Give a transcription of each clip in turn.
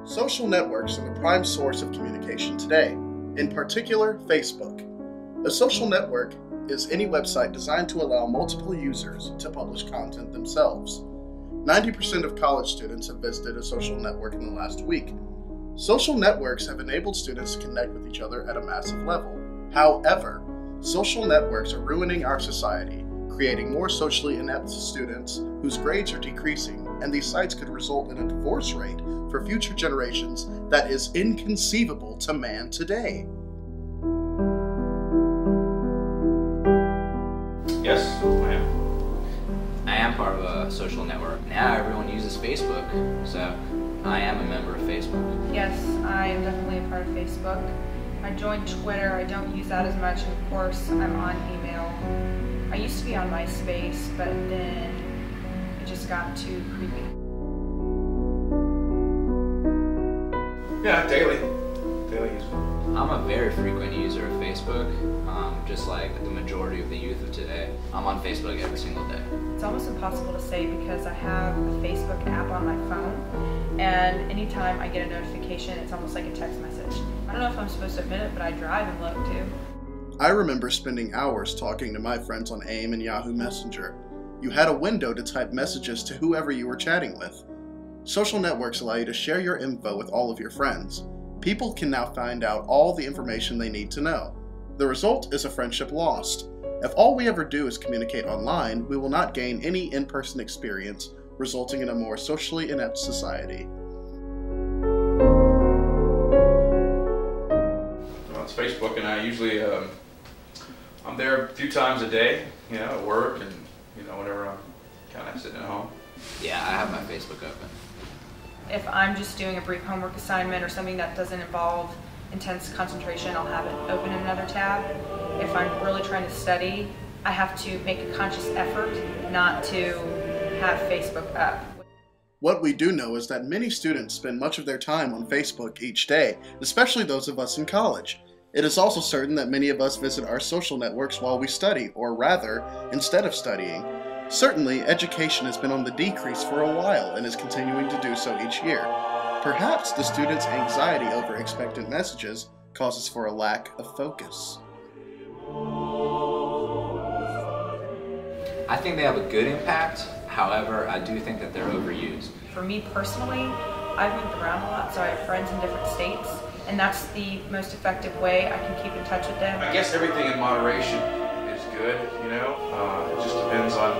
Social networks are the prime source of communication today, in particular Facebook. A social network is any website designed to allow multiple users to publish content themselves. 90% of college students have visited a social network in the last week. Social networks have enabled students to connect with each other at a massive level. However, social networks are ruining our society, creating more socially inept students whose grades are decreasing, and these sites could result in a divorce rate for future generations that is inconceivable to man today. Yes, I am. I am part of a social network. Now everyone uses Facebook, so I am a member of Facebook. Yes, I am definitely a part of Facebook. I joined Twitter. I don't use that as much, and of course I'm on email. I used to be on MySpace, but then it just got too creepy. Yeah, daily user. I'm a very frequent user of Facebook, just like the majority of the youth of today. I'm on Facebook every single day. It's almost impossible to say because I have a Facebook app on my phone, and anytime I get a notification, it's almost like a text message. I don't know if I'm supposed to admit it, but I drive and look too. I remember spending hours talking to my friends on AIM and Yahoo Messenger. You had a window to type messages to whoever you were chatting with. Social networks allow you to share your info with all of your friends. People can now find out all the information they need to know. The result is a friendship lost. If all we ever do is communicate online, we will not gain any in-person experience, resulting in a more socially inept society. Well, it's Facebook, and I usually I'm there a few times a day, at work, and whenever I'm kind of sitting at home. Yeah, I have my Facebook open. If I'm just doing a brief homework assignment or something that doesn't involve intense concentration, I'll have it open in another tab. If I'm really trying to study, I have to make a conscious effort not to have Facebook up. What we do know is that many students spend much of their time on Facebook each day, especially those of us in college. It is also certain that many of us visit our social networks while we study, or rather, instead of studying. Certainly, education has been on the decrease for a while and is continuing to do so each year. Perhaps the students' anxiety over expectant messages causes for a lack of focus. I think they have a good impact, however, I do think that they're overused. For me personally, I've moved around a lot, so I have friends in different states, and that's the most effective way I can keep in touch with them. I guess everything in moderation is good, it just depends on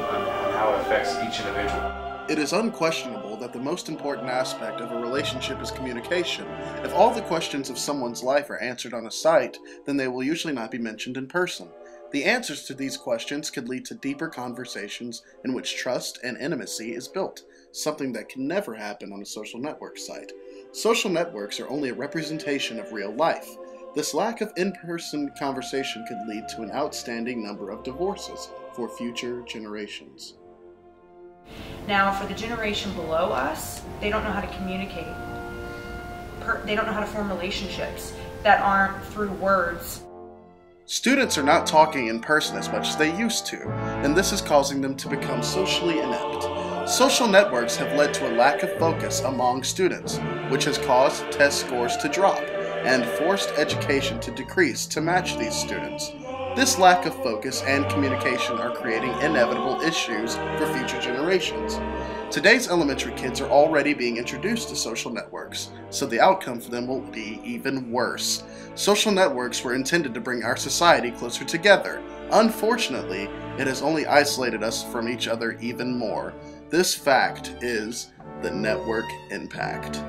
how it affects each individual. It is unquestionable that the most important aspect of a relationship is communication. If all the questions of someone's life are answered on a site, then they will usually not be mentioned in person. The answers to these questions could lead to deeper conversations in which trust and intimacy is built, something that can never happen on a social network site. Social networks are only a representation of real life. This lack of in-person conversation could lead to an outstanding number of divorces for future generations. Now, for the generation below us, they don't know how to communicate. They don't know how to form relationships that aren't through words. Students are not talking in person as much as they used to, and this is causing them to become socially inept. Social networks have led to a lack of focus among students, which has caused test scores to drop and forced education to decrease to match these students. This lack of focus and communication are creating inevitable issues for future generations. Today's elementary kids are already being introduced to social networks, so the outcome for them will be even worse. Social networks were intended to bring our society closer together. Unfortunately, it has only isolated us from each other even more. This fact is the network impact.